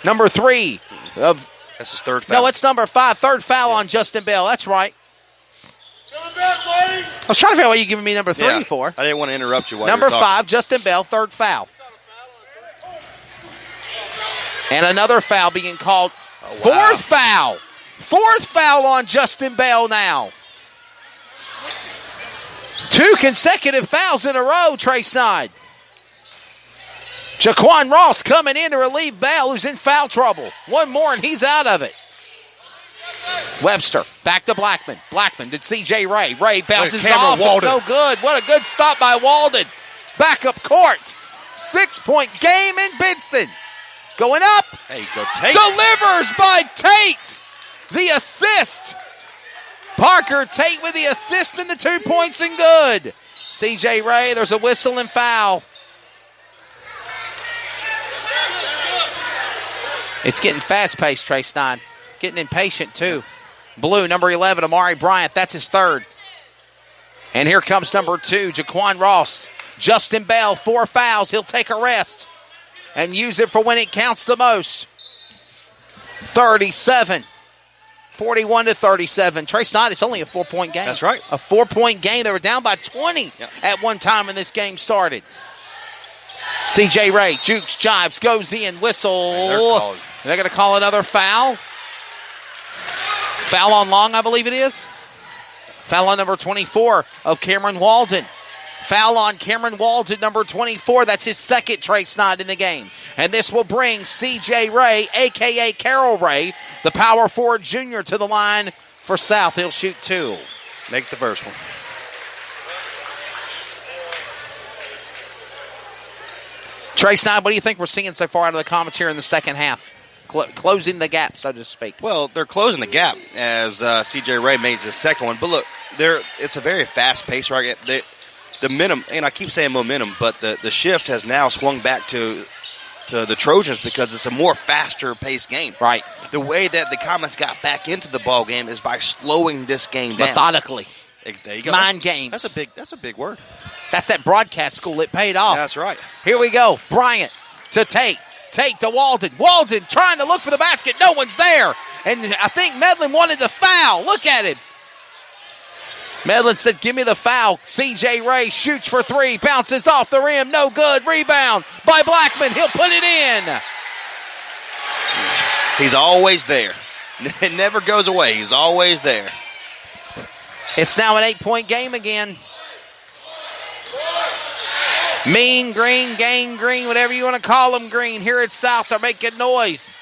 Number 3 of. That's his third foul. No, it's number 5. Third foul on Justin Bell. That's right. I was trying to figure out what you giving me number 3 for. I didn't want to interrupt you while Number you were talking. 5, Justin Bell, third foul. And another foul being called. Fourth foul. Fourth foul on Justin Bell now. 2 consecutive fouls in a row, Trey Snyde. Jaquan Ross coming in to relieve Bell, who's in foul trouble. One more, and he's out of it. Webster, back to Blackman. Blackman to C.J. Ray. Ray bounces off. It's no good. What a good stop by Walden. Back up court. 6-point game in Benson. Going up. There you go, Tate. Delivers by Tate. The assist. Parker Tate with the assist and the 2 points and good. C.J. Ray, there's a whistle and foul. It's getting fast-paced, Trey Snyde. Getting impatient, too. Blue, number 11, Amari Bryant. That's his third. And here comes number 2, Jaquan Ross. Justin Bell, 4 fouls. He'll take a rest and use it for when it counts the most. 37. 41-37. Trey Snyde, it's only a 4-point game. That's right. A 4-point game. They were down by 20 at one time when this game started. C.J. Ray, jukes, jives, goes in, whistle. They're going to call another foul. Foul on Long, I believe it is. Foul on number 24 of Cameron Walden. Foul on Cameron Walden, number 24. That's his second, Trey Snyde, in the game. And this will bring C.J. Ray, a.k.a. Carroll Ray, the power forward junior, to the line for South. He'll shoot 2. Make the first one. Trey Snyde, what do you think we're seeing so far out of the Comets here in the second half? Closing the gap, so to speak. Well, they're closing the gap as C.J. Ray makes his second one. But look, it's a very fast pace right. The minimum, and I keep saying momentum, but the shift has now swung back to the Trojans because it's a more faster paced game. Right. The way that the Comets got back into the ball game is by slowing this game down. Methodically. There you go. Mind games. That's a big word. That's that broadcast school. It paid off. That's right. Here we go. Bryant to Tate. Tate to Walden. Walden trying to look for the basket. No one's there. And I think Medlin wanted to foul. Look at him. Medlin said, give me the foul. C.J. Ray shoots for 3. Bounces off the rim. No good. Rebound by Blackman. He'll put it in. He's always there. It never goes away. He's always there. It's now an 8-point game again. Mean Green, Gang Green, whatever you want to call them, Green. Here at South, they're making noise.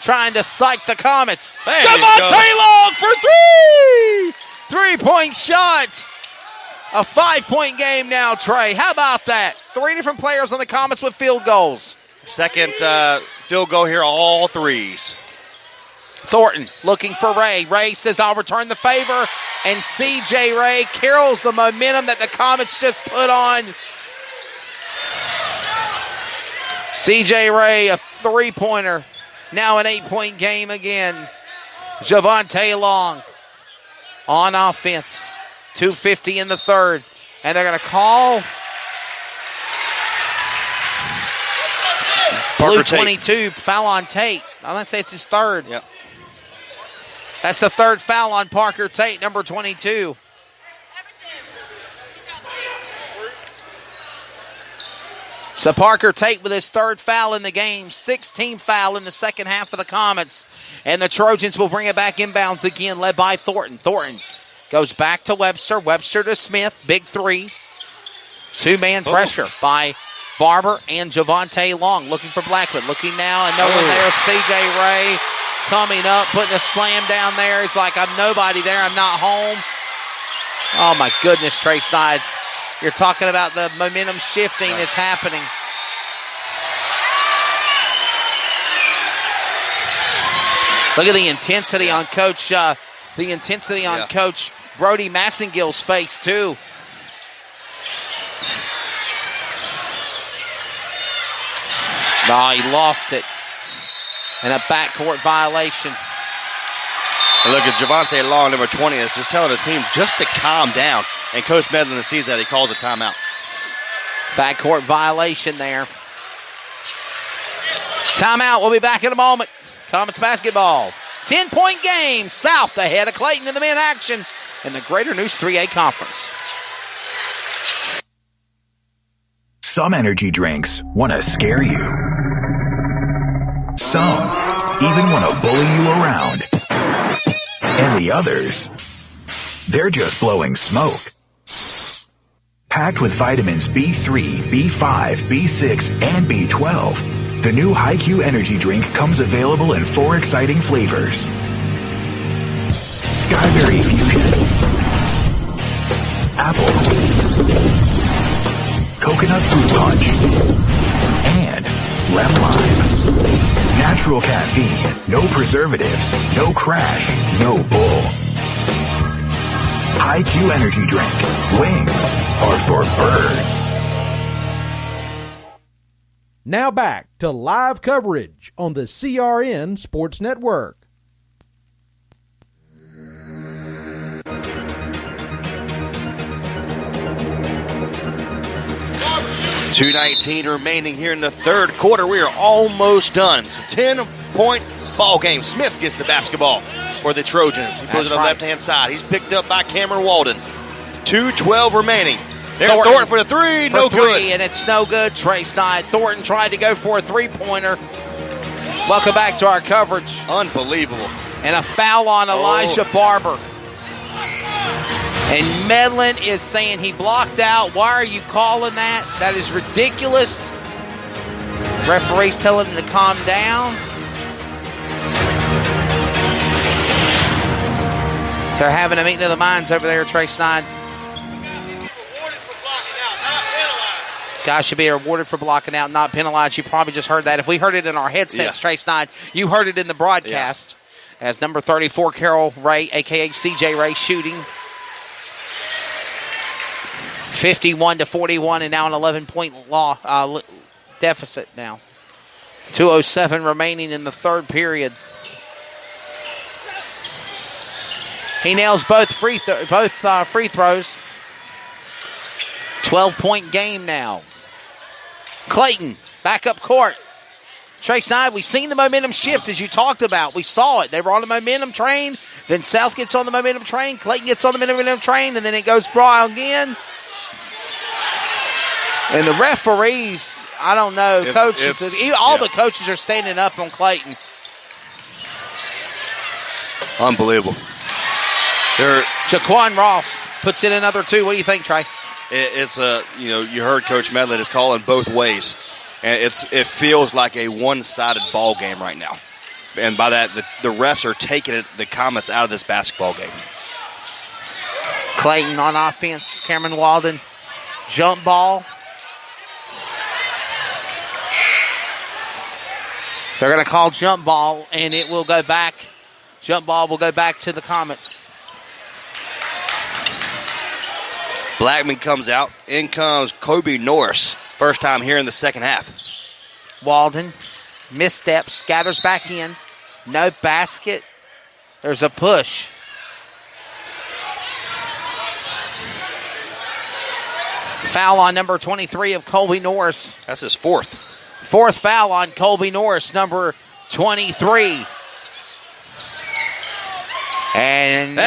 Trying to psych the Comets. Javonte Long for 3! 3-point shot. A 5-point game now, Trey. How about that? 3 different players on the Comets with field goals. Second field goal here, all 3s. Thornton looking for Ray. Ray says, I'll return the favor. And C.J. Ray carols the momentum that the Comets just put on. C.J. Ray, a 3-pointer. Now an 8-point game again. Javonte Long on offense. 2:50 in the third. And they're going to call Blue 22, foul on Tate. I'm going to say it's his third. Yep. That's the third foul on Parker Tate, number 22. So Parker Tate with his third foul in the game, 16th foul in the second half of the Comets. And the Trojans will bring it back inbounds again, led by Thornton. Thornton goes back to Webster. Webster to Smith, big 3. 2-man pressure by Barber and Javonte Long looking for Blackman. Looking now and no one there. C.J. Ray coming up, putting a slam down there. He's like, I'm nobody there. I'm not home. Oh, my goodness, Trey Snyde. You're talking about the momentum shifting that's happening. Look at the intensity on Coach Coach Brody Massengill's face, too. No, he lost it. And a backcourt violation. And look at Javonte Long, number 20, is just telling the team just to calm down. And Coach Medlin sees that. He calls a timeout. Backcourt violation there. Timeout. We'll be back in a moment. Comets basketball. 10-point game. South ahead of Clayton in the men action in the Greater News 3A Conference. Some energy drinks want to scare you. Some even want to bully you around. And the others, they're just blowing smoke. Packed with vitamins B3, B5, B6, and B12, the new HiQ energy drink comes available in 4 exciting flavors. Skyberry Fusion, Apple, Coconut Fruit Punch, and Lemon Lime. Natural caffeine, no preservatives, no crash, no bull. HiQ energy drink. Wings are for birds. Now back to live coverage on the CRN Sports Network. 2:19 remaining here in the third quarter. We are almost done. It's a 10-point ball game. Smith gets the basketball for the Trojans. He puts it on the left-hand side. He's picked up by Cameron Walden. 2:12 remaining. There's Thornton for the three. No good. And it's no good. Trey Snyder. Thornton tried to go for a three-pointer. Welcome back to our coverage. Unbelievable. And a foul on Elijah Barber. And Medlin is saying he blocked out. Why are you calling that? That is ridiculous. Referee's telling him to calm down. They're having a meeting of the minds over there, Trey Snyder. Guy should be rewarded for blocking out, not penalized. You probably just heard that. If we heard it in our headsets, Trey Snyder, you heard it in the broadcast. As number 34, Carol Ray, a.k.a. CJ Ray, shooting. 51-41, and now an 11-point deficit now. 2:07 remaining in the third period. He nails both free throws. 12-point game now. Clayton, back up court. Trey Snyder, we've seen the momentum shift as you talked about. We saw it. They were on the momentum train. Then South gets on the momentum train. Clayton gets on the momentum train. And then it goes brawl again. And the referees, I don't know, all the coaches are standing up on Clayton. Unbelievable. Jaquan Ross puts in another two. What do you think, Trey? You heard Coach Medlin is calling both ways. And it feels like a one-sided ball game right now. And by that, the refs are taking the Comets out of this basketball game. Clayton on offense. Cameron Walden. Jump ball. They're going to call jump ball, and it will go back. Jump ball will go back to the Comets. Blackman comes out. In comes Kobe Norris. First time here in the second half. Walden, misstep, scatters back in. No basket. There's a push. Foul on number 23 of Colby Norris. That's his fourth. Fourth foul on Colby Norris, number 23. And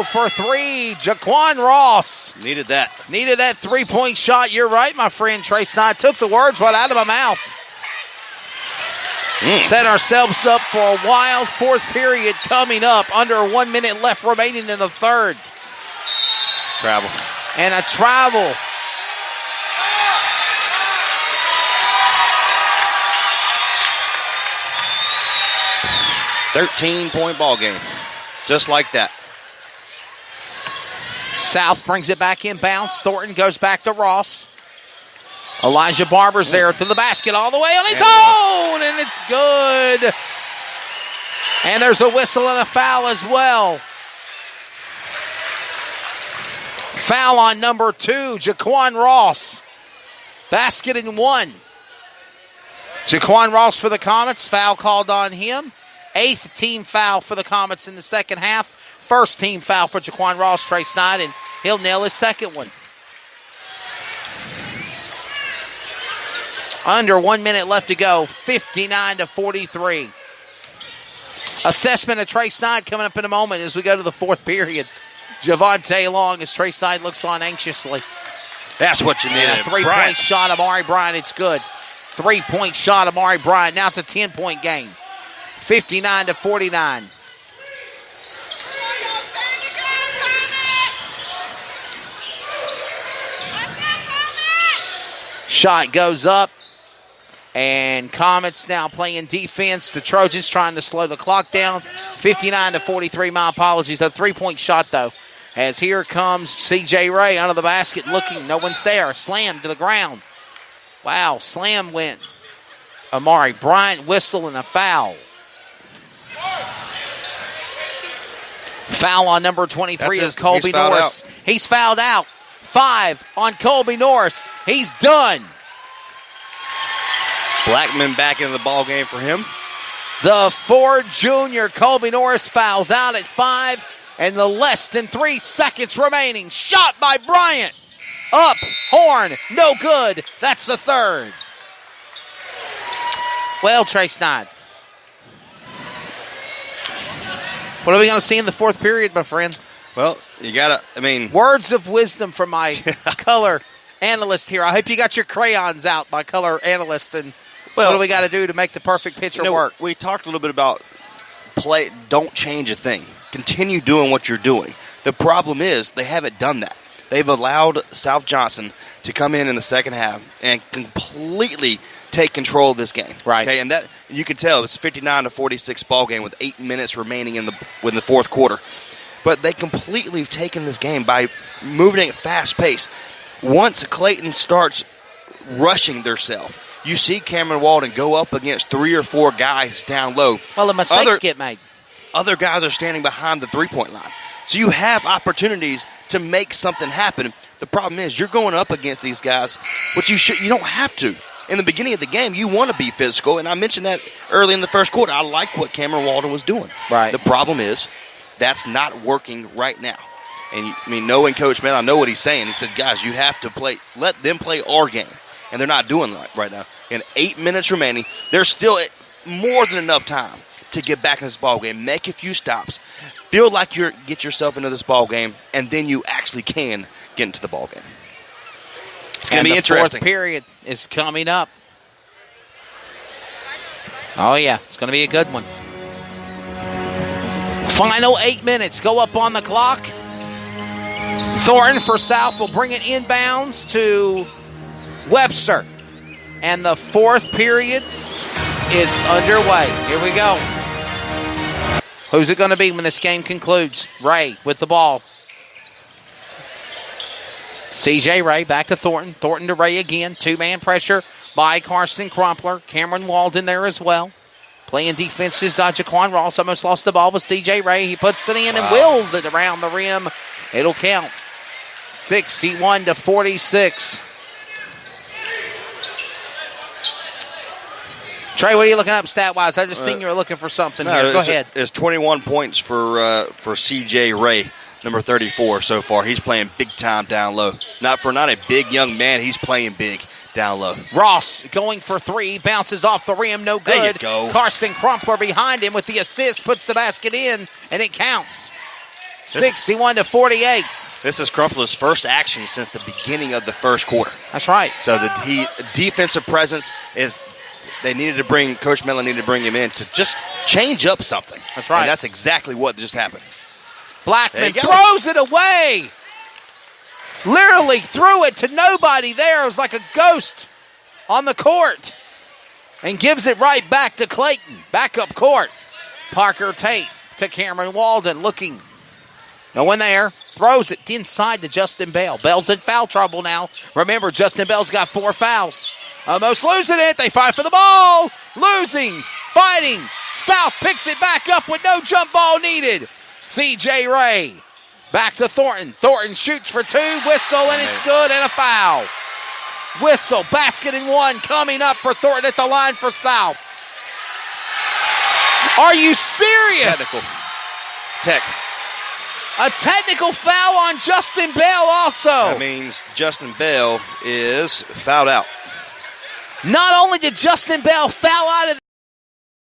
for three, Jaquan Ross. Needed that. Needed that three-point shot. You're right, my friend. Trey Snyder took the words right out of my mouth. Set ourselves up for a wild fourth period coming up. Under 1 minute left remaining in the third. Travel. And a travel. $13-point ball game. Just like that. South brings it back inbounds. Thornton goes back to Ross. Elijah Barber's there to the basket all the way on his own, and it's good. And there's a whistle and a foul as well. Foul on number 2, Jaquan Ross. Basket and one. Jaquan Ross for the Comets. Foul called on him. 8th team foul for the Comets in the second half. First team foul for Jaquan Ross, Trey Snyder, and he'll nail his second one. Under 1 minute left to go, 59-43. Assessment of Trace Knight coming up in a moment as we go to the fourth period. Javante Long as Trace Knight looks on anxiously. That's what you need. A three-point shot, Amari Bryant. It's good. 3-point shot, Amari Bryant. Now it's a 10-point game. 59-49. Shot goes up. And Comets now playing defense. The Trojans trying to slow the clock down. 59-43. My apologies. A 3-point shot, though. As here comes C.J. Ray under the basket looking. No one's there. Slam to the ground. Wow, slam went. Amari Bryant whistle and a foul. Foul on number 23 of Colby Norris. He's fouled out. 5 on Colby Norris. He's done. Blackman back into the ball game for him. The Ford Jr. Colby Norris fouls out at 5, and the less than 3 seconds remaining. Shot by Bryant. Up, horn, no good. That's the third. Well, Trace Knight, what are we going to see in the fourth period, my friend? Well, you got to, words of wisdom from my color analyst here. I hope you got your crayons out, my color analyst, and what do we got to do to make the perfect picture work? We talked a little bit about play. Don't change a thing. Continue doing what you're doing. The problem is they haven't done that. They've allowed South Johnston to come in the second half and completely take control of this game. Right. Okay, and that you can tell it's 59-46 ball game with 8 minutes remaining in the fourth quarter. But they completely have taken this game by moving it at fast pace. Once Clayton starts rushing theirself, you see Cameron Walden go up against 3 or 4 guys down low. Well, the mistakes get made. Other guys are standing behind the three-point line. So you have opportunities to make something happen. The problem is you're going up against these guys, but you don't have to. In the beginning of the game, you want to be physical, and I mentioned that early in the first quarter. I like what Cameron Walden was doing. Right. The problem is that's not working right now. And, knowing Coach Mel, I know what he's saying. He said, guys, you have to let them play our game. And they're not doing that right now. In 8 minutes remaining, there's still more than enough time to get back in this ball game, make a few stops, feel like you get yourself into this ball game, and then you actually can get into the ball game. It's going to be interesting. The fourth period is coming up. Oh, yeah, it's going to be a good one. Final 8 minutes go up on the clock. Thornton for South will bring it inbounds to Webster. And the fourth period is underway. Here we go. Who's it going to be when this game concludes? Ray with the ball. C.J. Ray back to Thornton. Thornton to Ray again. Two-man pressure by Karsten Crumpler. Cameron Walden there as well. Playing defense is Jaquan Ross. Almost lost the ball with C.J. Ray. He puts it in and wills it around the rim. It'll count. 61-46. Trey, what are you looking up stat-wise? I just seen you were looking for something here. Go ahead. It's 21 points for C.J. Ray, number 34 so far. He's playing big time down low. Not a big young man. He's playing big down low. Ross going for 3. Bounces off the rim. No good. There you go. Karsten Crumpler behind him with the assist. Puts the basket in, and it counts. 61-48. This is Crumpler's first action since the beginning of the first quarter. That's right. So the defensive presence is – Coach Mellon needed to bring him in to just change up something. That's right. And that's exactly what just happened. Blackman throws it away. Literally threw it to nobody there. It was like a ghost on the court. And gives it right back to Clayton. Back up court. Parker Tate to Cameron Walden looking. No one there. Throws it inside to Justin Bell. Bell's in foul trouble now. Remember, Justin Bell's got 4 fouls. Almost losing it. They fight for the ball. Losing. Fighting. South picks it back up with no jump ball needed. C.J. Ray. Back to Thornton. Thornton shoots for 2. Whistle, and it's good, and a foul. Whistle. Basket and 1 coming up for Thornton at the line for South. Are you serious? A technical foul on Justin Bell also. That means Justin Bell is fouled out. Not only did Justin Bell foul out of